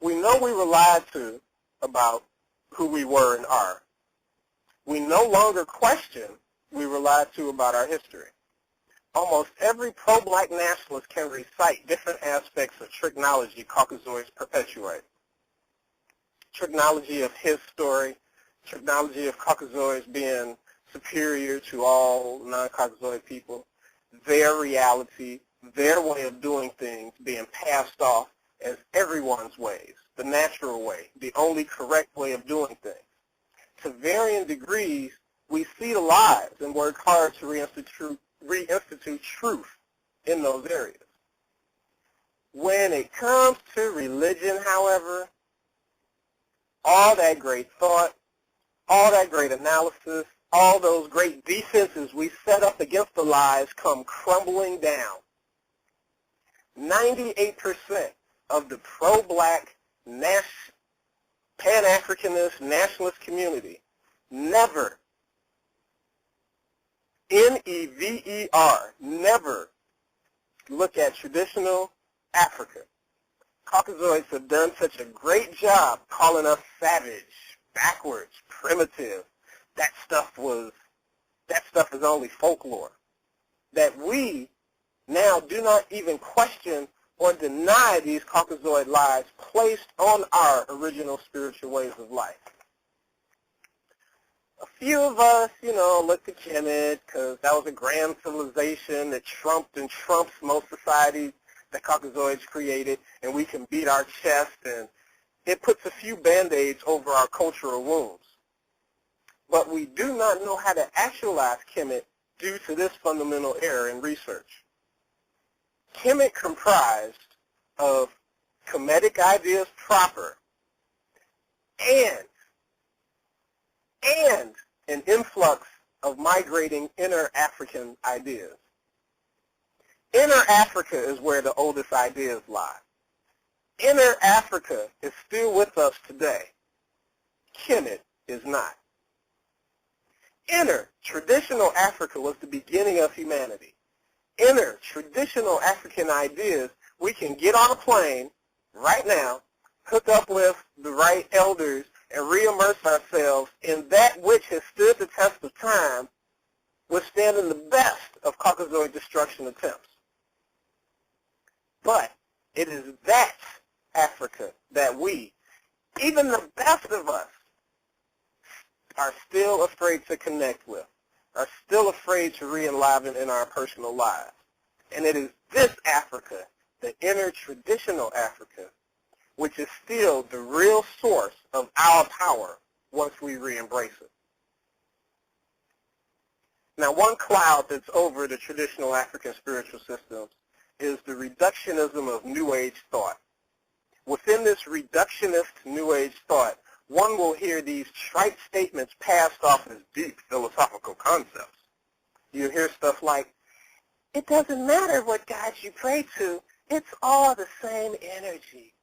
We know we were lied to about who we were and are. We no longer question we were lied to about our history. Almost every pro-black nationalist can recite different aspects of tricknology Caucasoids perpetuate. Tricknology of his story, tricknology of Caucasoids being superior to all non-Caucasoid people, their reality, their way of doing things being passed off as everyone's ways, the natural way, the only correct way of doing things. To varying degrees, we see the lies and work hard to reinstitute truth in those areas. When it comes to religion, however, all that great thought, all that great analysis, all those great defenses we set up against the lies come crumbling down. 98% of the pro-black Pan-Africanist nationalist community never, N-E-V-E-R, never look at traditional Africa. Caucasoids have done such a great job calling us savage, backwards, primitive. That stuff is only folklore. That we now do not even question or deny these Caucasoid lies placed on our original spiritual ways of life. A few of us, look to Kemet because that was a grand civilization that trumped and trumps most societies that Caucasoids created, and we can beat our chest, and it puts a few Band-Aids over our cultural wounds. But we do not know how to actualize Kemet due to this fundamental error in research. Kemet comprised of Kemetic ideas proper and an influx of migrating inner African ideas. Inner Africa is where the oldest ideas lie. Inner Africa is still with us today. Kemet is not. Inner traditional Africa was the beginning of humanity. Inner traditional African ideas, we can get on a plane right now, hook up with the right elders, and re-immerse ourselves in that which has stood the test of time, withstanding the best of Caucasoid destruction attempts. But it is that Africa that we, even the best of us, are still afraid to connect with, are still afraid to re-enliven in our personal lives. And it is this Africa, the inner traditional Africa, which is still the real source of our power once we re-embrace it. Now, one cloud that's over the traditional African spiritual systems is the reductionism of New Age thought. Within this reductionist New Age thought, one will hear these trite statements passed off as deep philosophical concepts. You hear stuff like, it doesn't matter what God you pray to, it's all the same energy.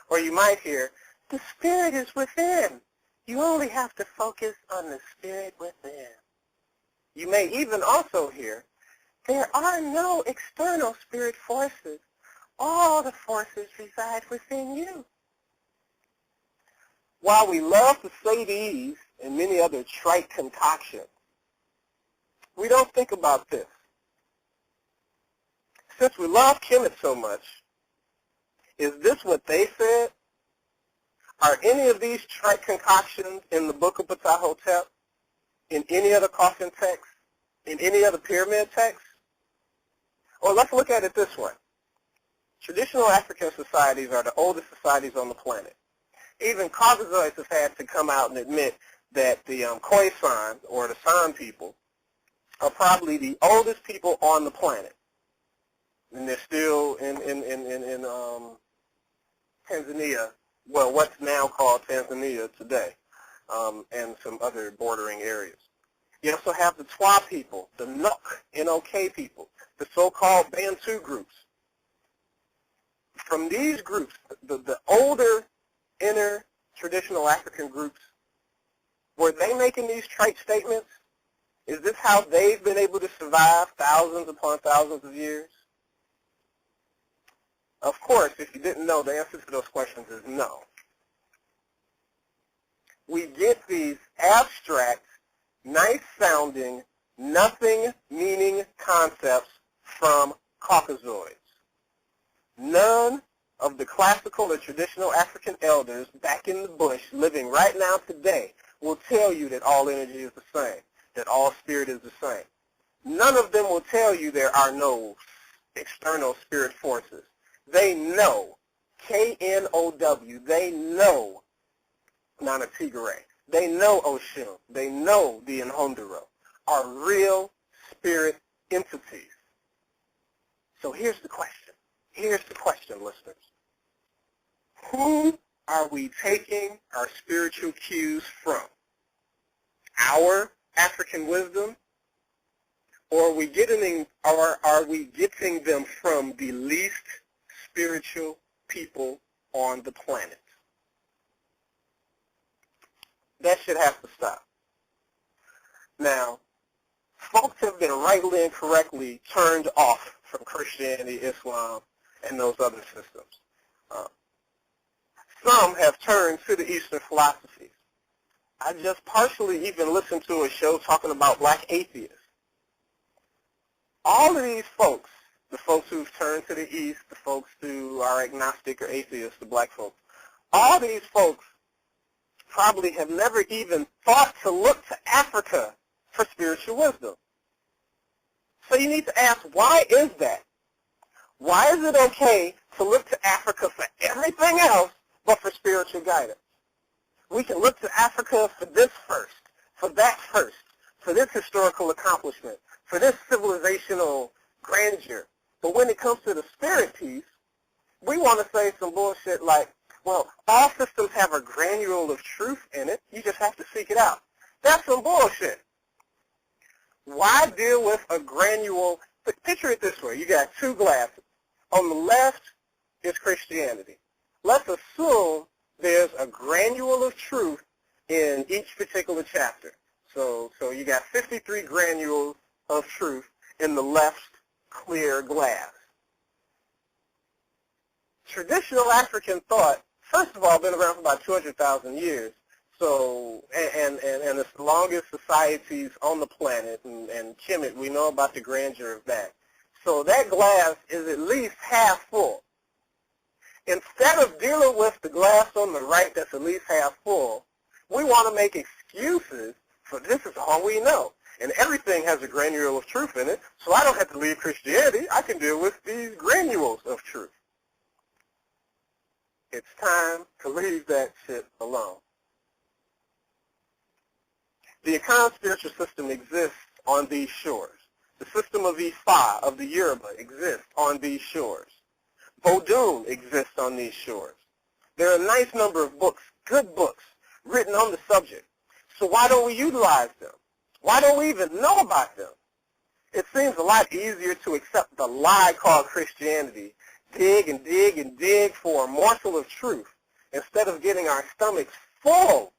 Or you might hear, the spirit is within. You only have to focus on the spirit within. You may even also hear, there are no external spirit forces. All the forces reside within you. While we love to say these and many other trite concoctions, we don't think about this. Since we love Kemet so much, is this what they said? Are any of these trite concoctions in the Book of Ptah-hotep, in any other coffin text, in any other pyramid text? Or let's look at it this way. Traditional African societies are the oldest societies on the planet. Even Caucasoids have had to come out and admit that the Khoisan, or the San people, are probably the oldest people on the planet. And they're still in Tanzania, well, what's now called Tanzania today, and some other bordering areas. You also have the Twa people, the Nuk, N-O-K people, the so-called Bantu groups. From these groups, the older inner traditional African groups, were they making these trite statements? Is this how they've been able to survive thousands upon thousands of years? Of course, if you didn't know, the answer to those questions is no. We get these abstract, nice-sounding, nothing-meaning concepts from Caucasoids. None of the classical or traditional African elders back in the bush living right now today will tell you that all energy is the same, that all spirit is the same. None of them will tell you there are no external spirit forces. They know, K-N-O-W, they know Nana Tigray, they know Oshun, they know the Nhondoro are real spirit entities. So here's the question. Here's the question, listeners. Who are we taking our spiritual cues from? Our Afrikan wisdom? Or are we getting them from the least spiritual people on the planet? That should have to stop. Now, folks have been rightly and correctly turned off from Christianity, Islam, and those other systems. Some have turned to the Eastern philosophies. I just partially even listened to a show talking about black atheists. All of these folks, the folks who've turned to the East, the folks who are agnostic or atheists, the black folks, all these folks probably have never even thought to look to Africa for spiritual wisdom. So you need to ask, why is that? Why is it okay to look to Africa for everything else but for spiritual guidance? We can look to Africa for this first, for that first, for this historical accomplishment, for this civilizational grandeur. But when it comes to the spirit piece, we want to say some bullshit like, well, all systems have a granule of truth in it. You just have to seek it out. That's some bullshit. Why deal with a granule? Picture it this way. You got two glasses. On the left is Christianity. Let's assume there's a granule of truth in each particular chapter. So you got 53 granules of truth in the left clear glass. Traditional African thought, first of all, been around for about 200,000 years. So, and it's the longest societies on the planet, and Kemet, we know about the grandeur of that. So that glass is at least half full. Instead of dealing with the glass on the right that's at least half full, we want to make excuses for this is all we know. And everything has a granule of truth in it, so I don't have to leave Christianity. I can deal with these granules of truth. It's time to leave that shit alone. The Afrikan spiritual system exists on these shores. The system of Ifa, of the Yoruba, exists on these shores. Vodun exists on these shores. There are a nice number of books, good books, written on the subject. So why don't we utilize them? Why don't we even know about them? It seems a lot easier to accept the lie called Christianity, dig and dig and dig for a morsel of truth, instead of getting our stomachs full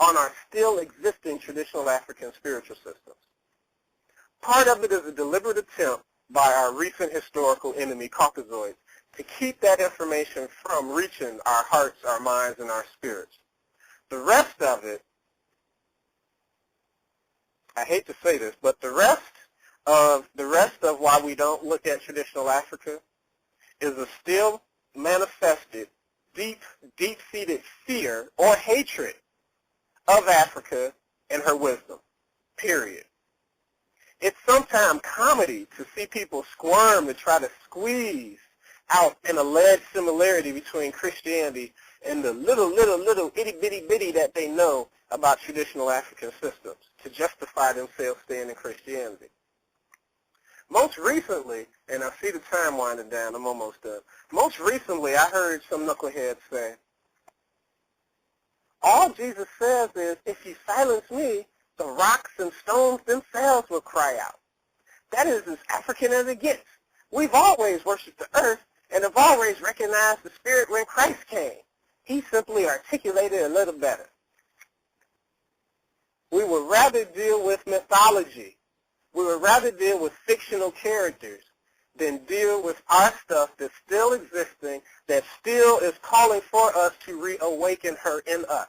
on our still existing traditional African spiritual systems. Part of it is a deliberate attempt by our recent historical enemy, Caucasoids, to keep that information from reaching our hearts, our minds, and our spirits. The rest of it, I hate to say this, but the rest of why we don't look at traditional Africa is a still manifested, deep-seated fear or hatred of Africa and her wisdom, period. It's sometimes comedy to see people squirm to try to squeeze out an alleged similarity between Christianity and the little itty-bitty that they know about traditional African systems to justify themselves staying in Christianity. Most recently, and I see the time winding down, I'm almost done. Most recently, I heard some knuckleheads say, all Jesus says is, if you silence me, the rocks and stones themselves will cry out. That is as African as it gets. We've always worshipped the earth and have always recognized the spirit when Christ came. He simply articulated a little better. We would rather deal with mythology. We would rather deal with fictional characters then deal with our stuff that's still existing, that still is calling for us to reawaken her in us.